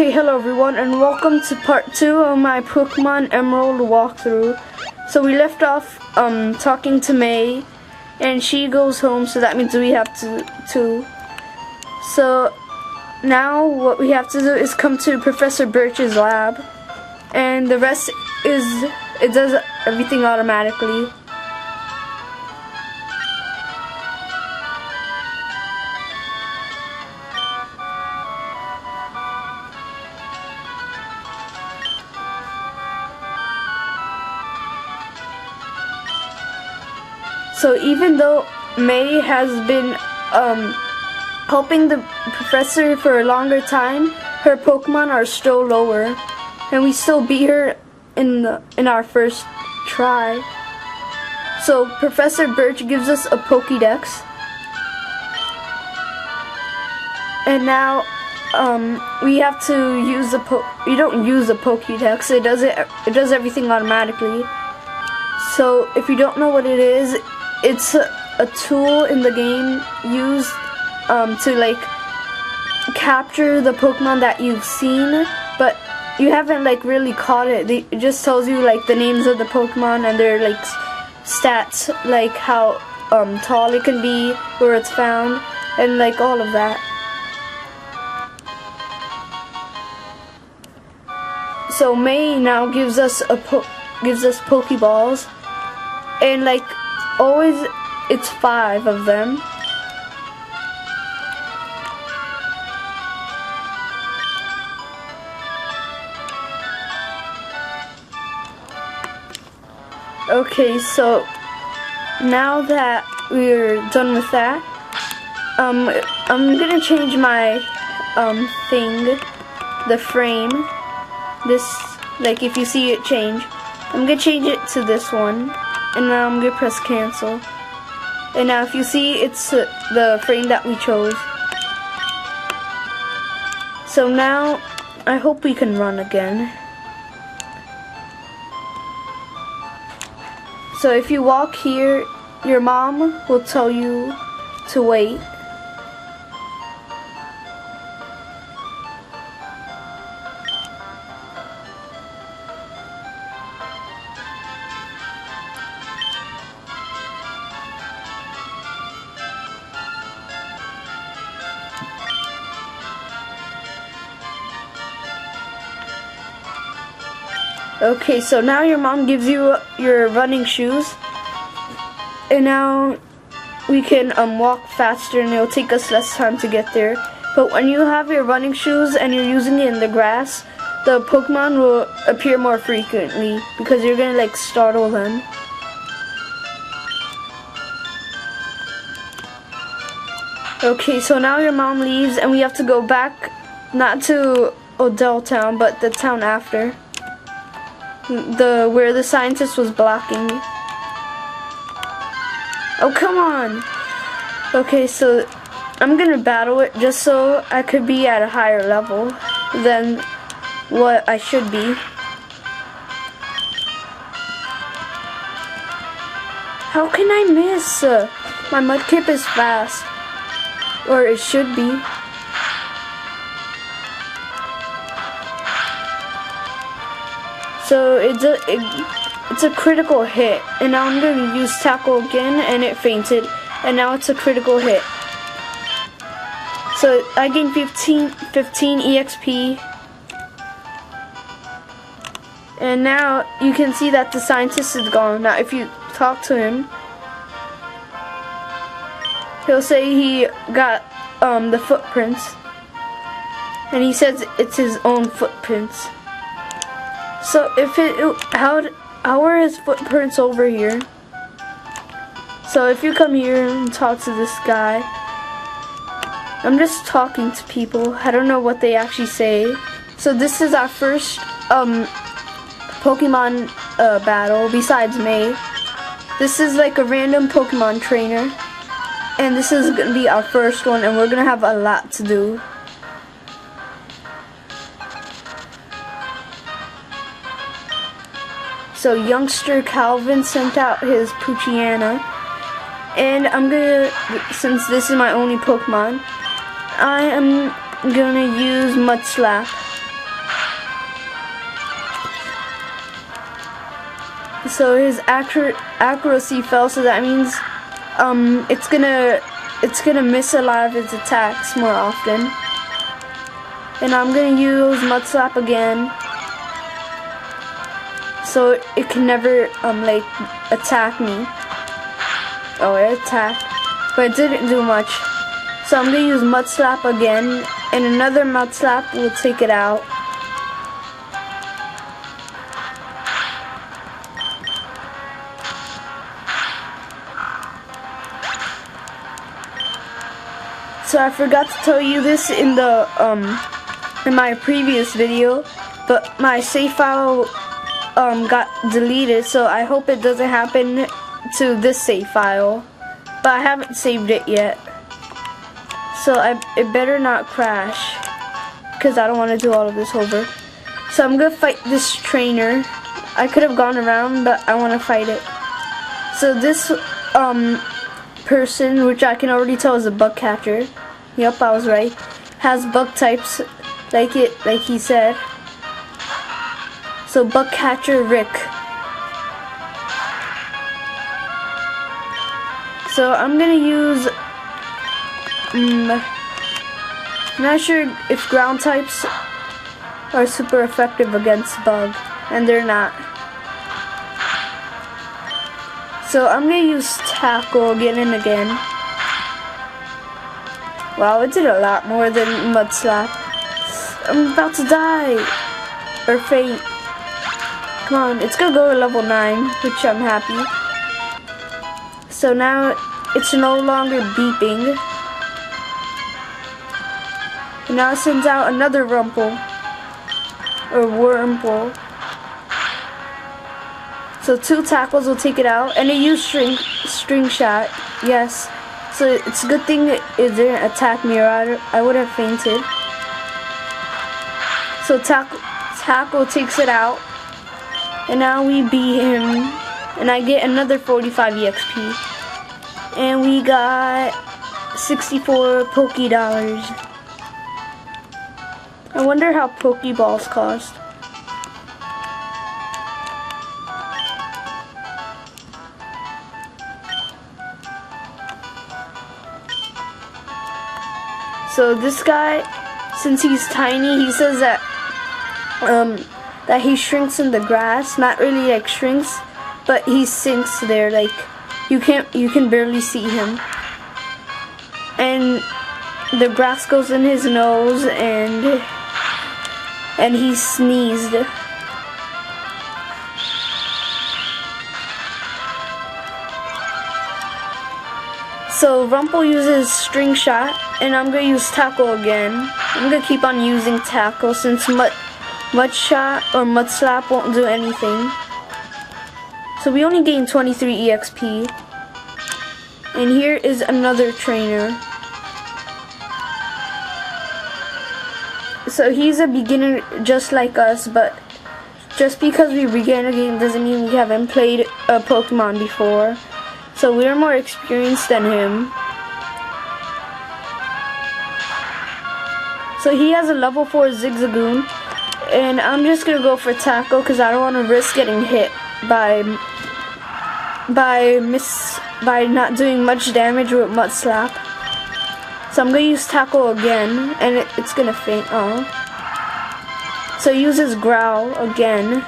Okay, hello everyone, and welcome to part 2 of my Pokémon Emerald walkthrough. So we left off talking to May, and she goes home, so that means we have to. So now what we have to do is come to Professor Birch's lab, and the rest is, it does everything automatically. So even though May has been helping the professor for a longer time, her Pokemon are still lower, and we still beat her in our first try. So Professor Birch gives us a Pokédex, and now we have to use you don't use a Pokédex. It does everything automatically. So if you don't know what it is, it's a tool in the game used to like capture the Pokemon that you've seen, but you haven't like really caught it. It just tells you like the names of the Pokemon and their like stats, like how tall it can be, where it's found, and like all of that. So May now gives us Pokéballs, and like always, it's 5 of them. Okay, so now that we're done with that, I'm gonna change my thing, the frame. This, like if you see it change, I'm gonna change it to this one. And now I'm gonna press cancel. And now if you see, it's the frame that we chose. So now I hope we can run again. So if you walk here, your mom will tell you to wait. Okay, so now your mom gives you your running shoes, and now we can walk faster, and it'll take us less time to get there. But when you have your running shoes and you're using it in the grass, the Pokemon will appear more frequently because you're gonna like startle them. Okay, so now your mom leaves, and we have to go back, not to Oldale Town, but the town after. Where the scientist was blocking me. Oh, come on! Okay, so I'm gonna battle it just so I could be at a higher level than what I should be. How can I miss? My Mudkip is fast. Or it should be. So it's a critical hit, and now I'm going to use tackle again, and it fainted, and now it's a critical hit. So I gained 15 EXP, and now you can see that the scientist is gone. Now if you talk to him, he'll say he got the footprints, and he says it's his own footprints. So how are his footprints over here? So if you come here and talk to this guy, I'm just talking to people. I don't know what they actually say. So this is our first Pokemon battle besides May. This is like a random Pokemon trainer, and this is gonna be our first one, and we're gonna have a lot to do. So youngster Calvin sent out his Poochyena, and I'm gonna, since this is my only Pokemon, I am gonna use Mud Slap. So his accuracy fell, so that means it's gonna miss a lot of its attacks more often. And I'm gonna use Mud Slap again, so it can never like attack me. Oh, it attacked, but it didn't do much. So I'm gonna use Mud Slap again, and another Mud Slap will take it out. So I forgot to tell you this in the in my previous video, but my save file got deleted, so I hope it doesn't happen to this save file. But I haven't saved it yet, so it better not crash, because I don't want to do all of this over. So I'm gonna fight this trainer. I could have gone around, but I want to fight it. So this person, which I can already tell is a bug catcher. Yep, I was right. Has bug types, like he said. So bug catcher Rick. So I'm gonna use. I'm not sure if ground types are super effective against bug, and they're not. So I'm gonna use tackle again and again. Wow, it did a lot more than Mud Slap. I'm about to die. Or faint. Come on, it's gonna go to level 9, which I'm happy. So now it's no longer beeping. And now it sends out another Rumple. Or Wurmple. So 2 tackles will take it out. And it used string shot. Yes. So it's a good thing it didn't attack me, or I would have fainted. So tackle takes it out, and now we beat him, and I get another 45 EXP, and we got 64 Pokédollars. I wonder how Pokéballs cost. So this guy, since he's tiny, he says that that he shrinks in the grass. Not really like shrinks, but he sinks there. Like you can barely see him. And the grass goes in his nose, and he sneezed. So Rumple uses string shot, and I'm gonna use tackle again. I'm gonna keep on using tackle since mud shot or Mud Slap won't do anything. So we only gain 23 EXP. And here is another trainer. So he's a beginner just like us, but just because we began a game doesn't mean we haven't played a Pokemon before. So we're more experienced than him. So he has a level 4 Zigzagoon, and I'm just gonna go for tackle because I don't want to risk getting hit by not doing much damage with Mud Slap. So I'm gonna use tackle again, and it's gonna faint. Oh. So he uses growl again.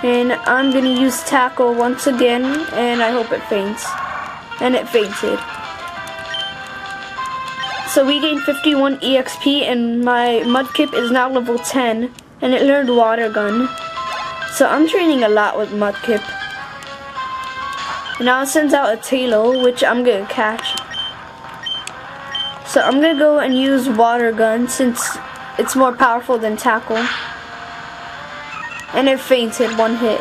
And I'm gonna use tackle once again, and I hope it faints. And it fainted. So we gained 51 EXP, and my Mudkip is now level 10, and it learned Water Gun. So I'm training a lot with Mudkip. And now it sends out a Tailo, which I'm gonna catch. So I'm gonna go and use Water Gun since it's more powerful than tackle. And it fainted 1 hit.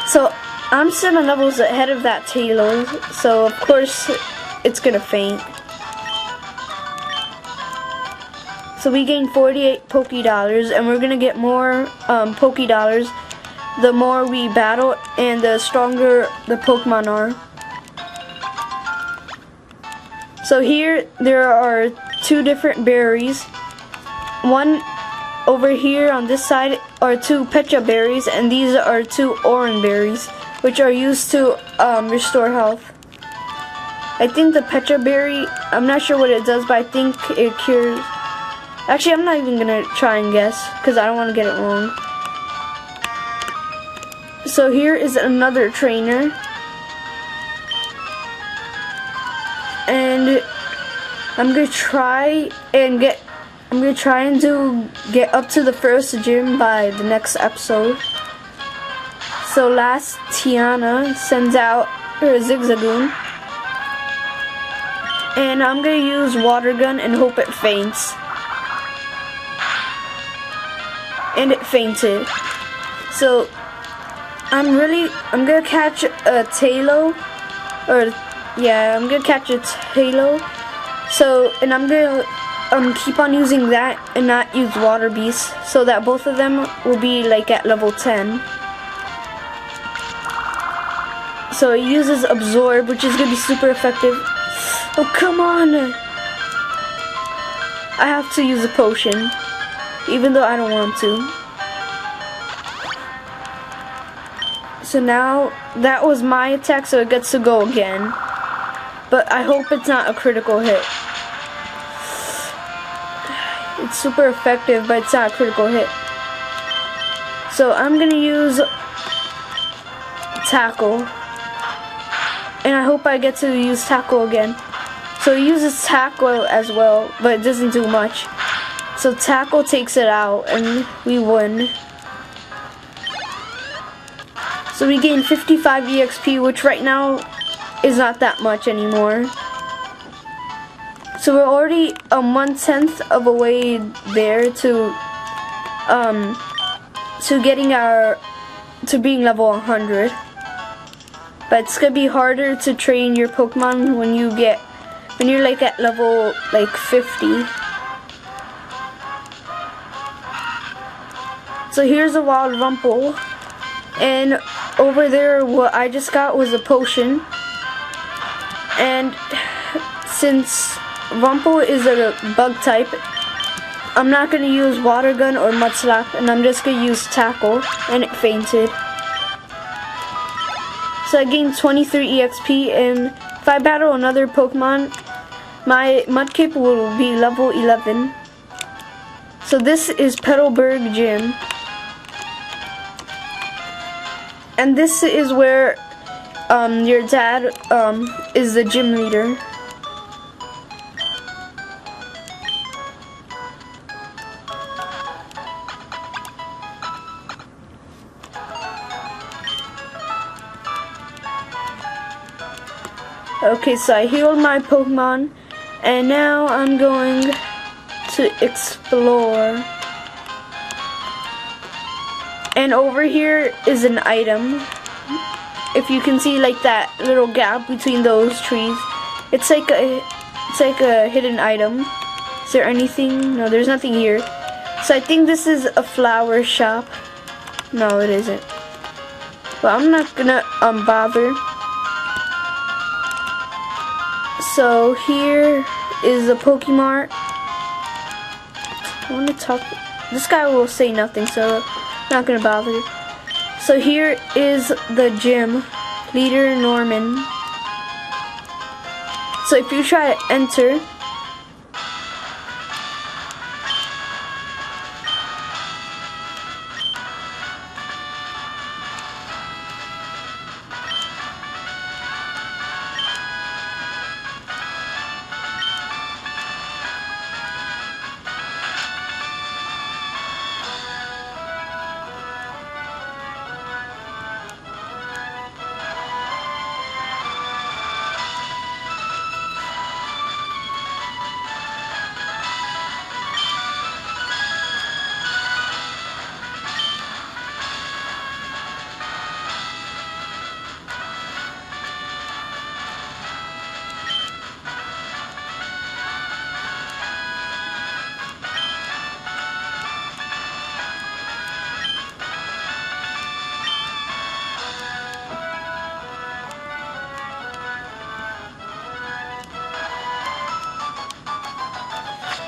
So I'm 7 levels ahead of that Tailo, so of course it's gonna faint. So we gained 48 Pokédollars, and we're gonna get more Pokédollars the more we battle and the stronger the Pokemon are. So here there are 2 different berries. One over here on this side are 2 Pecha berries, and these are 2 Oran berries. which are used to restore health. I think the Petra Berry, I'm not sure what it does, but I think it cures. Actually, I'm not even gonna try and guess because I don't want to get it wrong. So here is another trainer, and I'm gonna try and get up to the first gym by the next episode. So last Tiana sends out her Zigzagoon, and I'm gonna use Water Gun and hope it faints. And it fainted. So I'm gonna catch a Talo, I'm gonna catch a Talo. So, and I'm gonna keep on using that and not use Water Beast, so that both of them will be like at level 10. So it uses Absorb, which is gonna be super effective. Oh, come on! I have to use a potion, even though I don't want to. So now, that was my attack, so it gets to go again. But I hope it's not a critical hit. It's super effective, but it's not a critical hit. So I'm gonna use Tackle. And I hope I get to use Tackle again. So it uses Tackle as well, but it doesn't do much. So Tackle takes it out, and we win. So we gain 55 EXP, which right now is not that much anymore. So we're already 1/10 of a way there to being level 100. But it's gonna be harder to train your Pokemon when you're like at level like 50. So here's a wild Rumple, and over there what I just got was a potion. And since Rumple is a bug type, I'm not going to use Water Gun or Mud Slap, and I'm just going to use Tackle, and it fainted. So I gained 23 EXP, and if I battle another Pokemon, my Mudkip will be level 11. So this is Petalburg Gym. And this is where your dad is the gym leader. Okay, so I healed my Pokemon, and now I'm going to explore. And over here is an item. If you can see like that little gap between those trees, it's like a hidden item. Is there anything? No, there's nothing here. So I think this is a flower shop. No, it isn't. But I'm not gonna bother. So here is the Pokemart. I want to talk. This guy will say nothing, so I'm not gonna bother. So here is the gym, Leader Norman. So if you try to enter,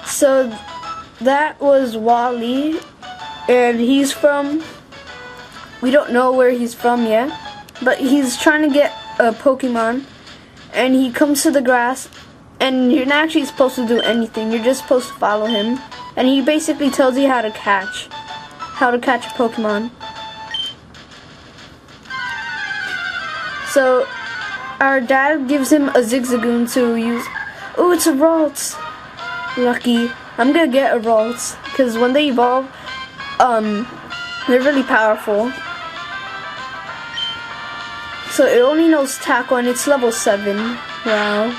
so that was Wally, and he's from, we don't know where he's from yet, but he's trying to get a Pokemon, and he comes to the grass, and you're not actually supposed to do anything. You're just supposed to follow him, and he basically tells you how to catch a Pokemon. So our dad gives him a Zigzagoon to use. Oh, it's a Ralts. Lucky. I'm gonna get a Ralts because when they evolve, they're really powerful. So it only knows Tackle and it's level 7. Wow.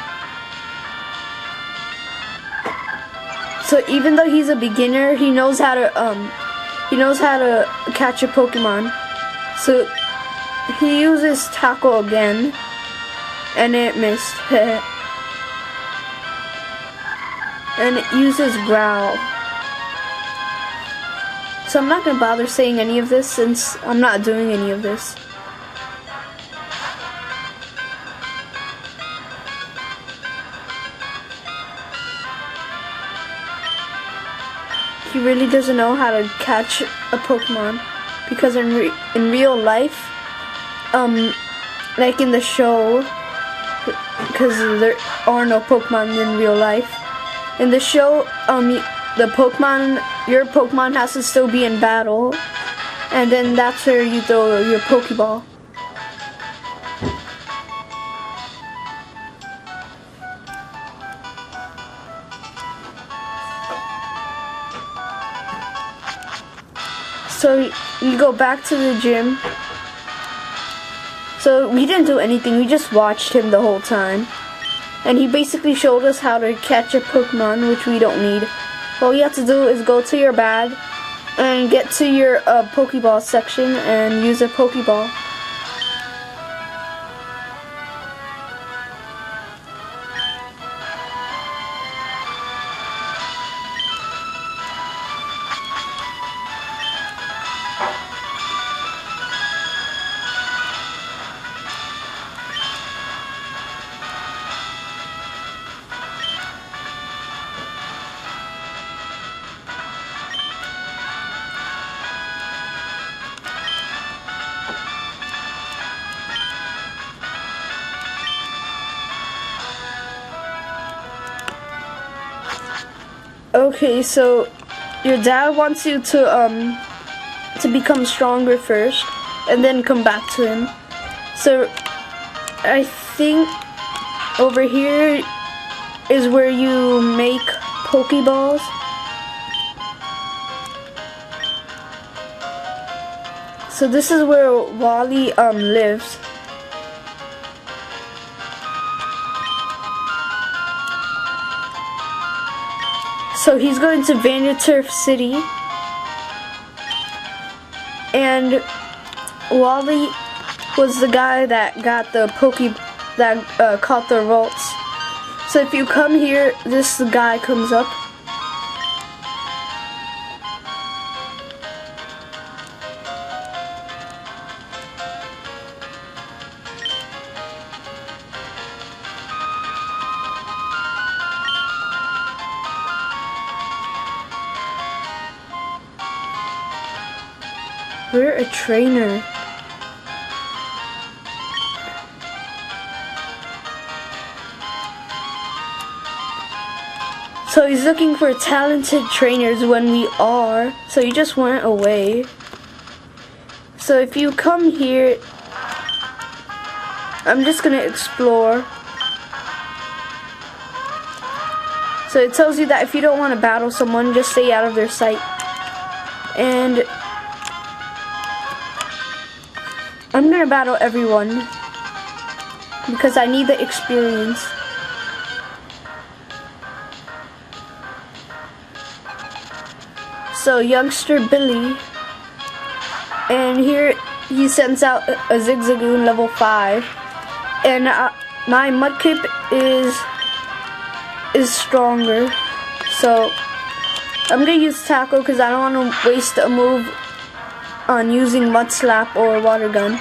So even though he's a beginner, he knows how to catch a Pokemon. So he uses Tackle again, and it missed. And it uses Growl. So I'm not gonna bother saying any of this since I'm not doing any of this. He really doesn't know how to catch a Pokemon because in real life, like in the show, because there are no Pokemon in real life. In the show, your Pokemon has to still be in battle, and then that's where you throw your Pokeball. So you go back to the gym. So we didn't do anything, we just watched him the whole time. And he basically showed us how to catch a Pokemon, which we don't need. All you have to do is go to your bag and get to your Pokeball section and use a Pokeball. Okay, so your dad wants you to become stronger first, and then come back to him. So I think over here is where you make Pokeballs. So this is where Wally lives. So he's going to Rustboro City, and Wally was the guy that got the caught the Ralts. So if you come here, this guy comes up. We're a trainer. So he's looking for talented trainers when we are. So he just went away. So if you come here, I'm just gonna explore. So it tells you that if you don't want to battle someone, just stay out of their sight. And I'm gonna battle everyone because I need the experience. So youngster Billy, and here he sends out a Zigzagoon level 5, and my Mudkip is stronger. So I'm gonna use Tackle because I don't want to waste a move on using Mud Slap or Water Gun.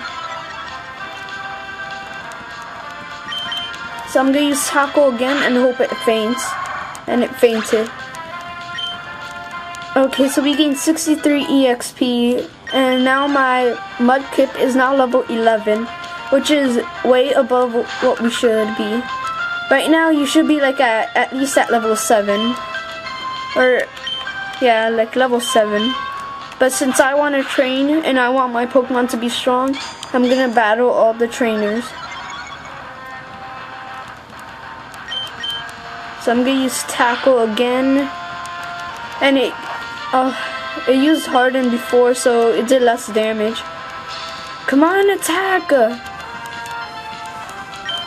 So I'm gonna use Tackle again and hope it faints. And it fainted. Okay, so we gained 63 EXP, and now my Mudkip is now level 11. which is way above what we should be. Right now, you should be like at least at level 7. Or, yeah, like level 7. But since I want to train and I want my Pokemon to be strong, I'm gonna battle all the trainers. So I'm gonna use Tackle again. And it used Harden before, so it did less damage. Come on, attack!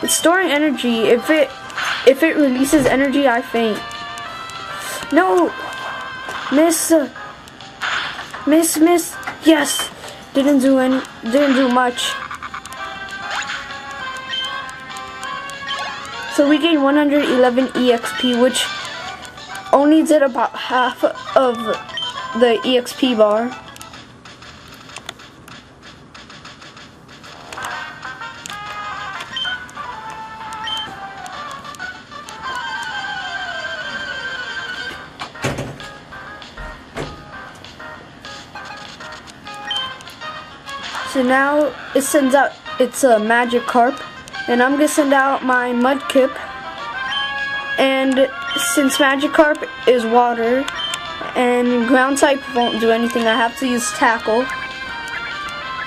It's storing energy. If it releases energy, I faint. No! Miss! Miss! Yes! Didn't do much. So we gained 111 EXP, which only did about half of the EXP bar. So now it sends out its Magikarp, and I'm gonna send out my Mudkip. And since Magikarp is water and ground type won't do anything, I have to use Tackle.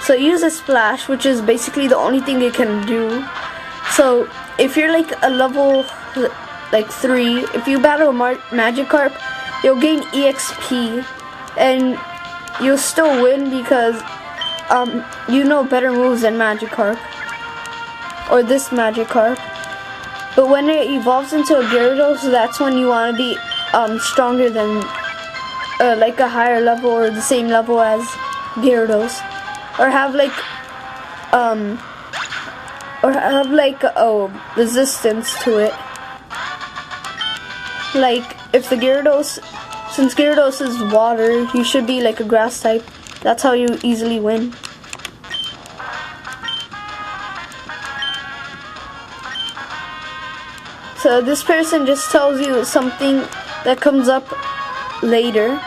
So use a Splash, which is basically the only thing it can do. So if you're like a level like 3, if you battle a Magikarp, you'll gain EXP, and you'll still win because you know better moves than Magikarp, or this Magikarp. But when it evolves into a Gyarados, that's when you want to be stronger than like a higher level or the same level as Gyarados, or have like resistance to it. Like if the Gyarados, since Gyarados is water, you should be like a grass type. That's how you easily win. So this person just tells you something that comes up later.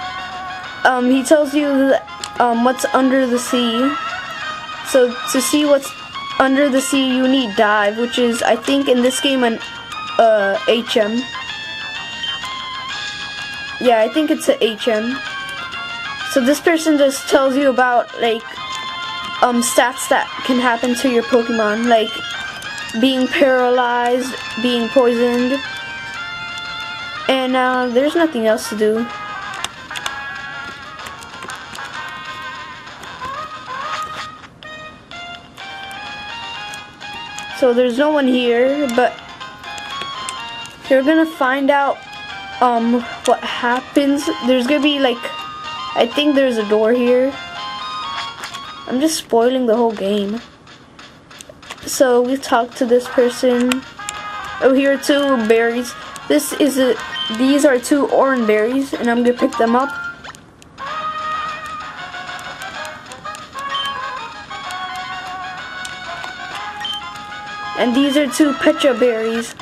He tells you what's under the sea. So to see what's under the sea, you need Dive, which is, I think in this game, an HM. Yeah, I think it's a HM. So this person just tells you about like stats that can happen to your Pokemon, like being paralyzed, being poisoned, and there's nothing else to do. So there's no one here, but you're gonna find out what happens. There's gonna be like, I think there's a door here. I'm just spoiling the whole game. So we talked to this person. Oh, here are 2 berries. These are 2 orange berries, and I'm gonna pick them up. And these are 2 Petra berries.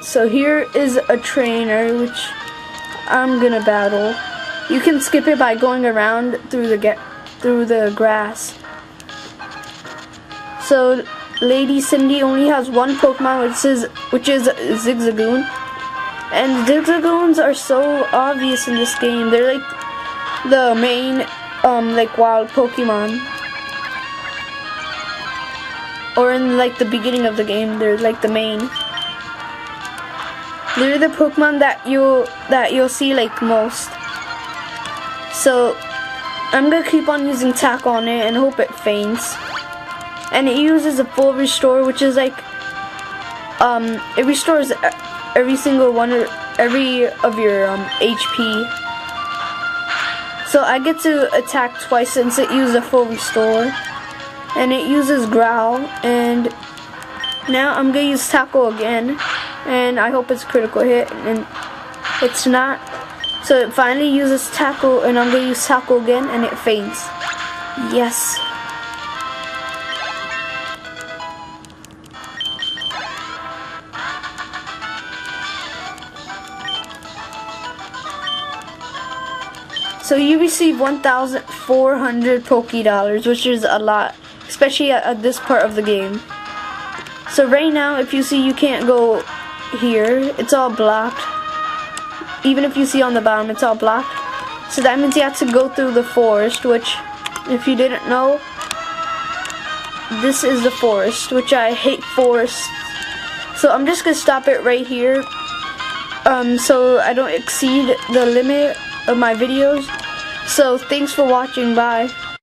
So here is a trainer, which I'm gonna battle. You can skip it by going around through the grass. So Lady Cindy only has 1 Pokemon, which is Zigzagoon. And Zigzagoons are so obvious in this game. They're like the main like wild Pokemon. Or in like the beginning of the game, they're like the main. They're the Pokemon that you'll see like most. So I'm gonna keep on using Tackle on it and hope it faints. And it uses a full restore, which is like it restores every single one of your HP. So I get to attack twice since it used a full restore, and it uses Growl. And now I'm gonna use Tackle again, and I hope it's a critical hit, and it's not. So it finally uses Tackle, and I'm gonna use Tackle again, and it faints. Yes. So you receive 1,400 Pokédollars, which is a lot, especially at this part of the game. So right now, if you see, you can't go here. It's all blocked. Even if you see on the bottom, it's all blocked. So that means you have to go through the forest, which, if you didn't know, this is the forest, which I hate forests. So I'm just gonna stop it right here, so I don't exceed the limit of my videos. So thanks for watching. Bye.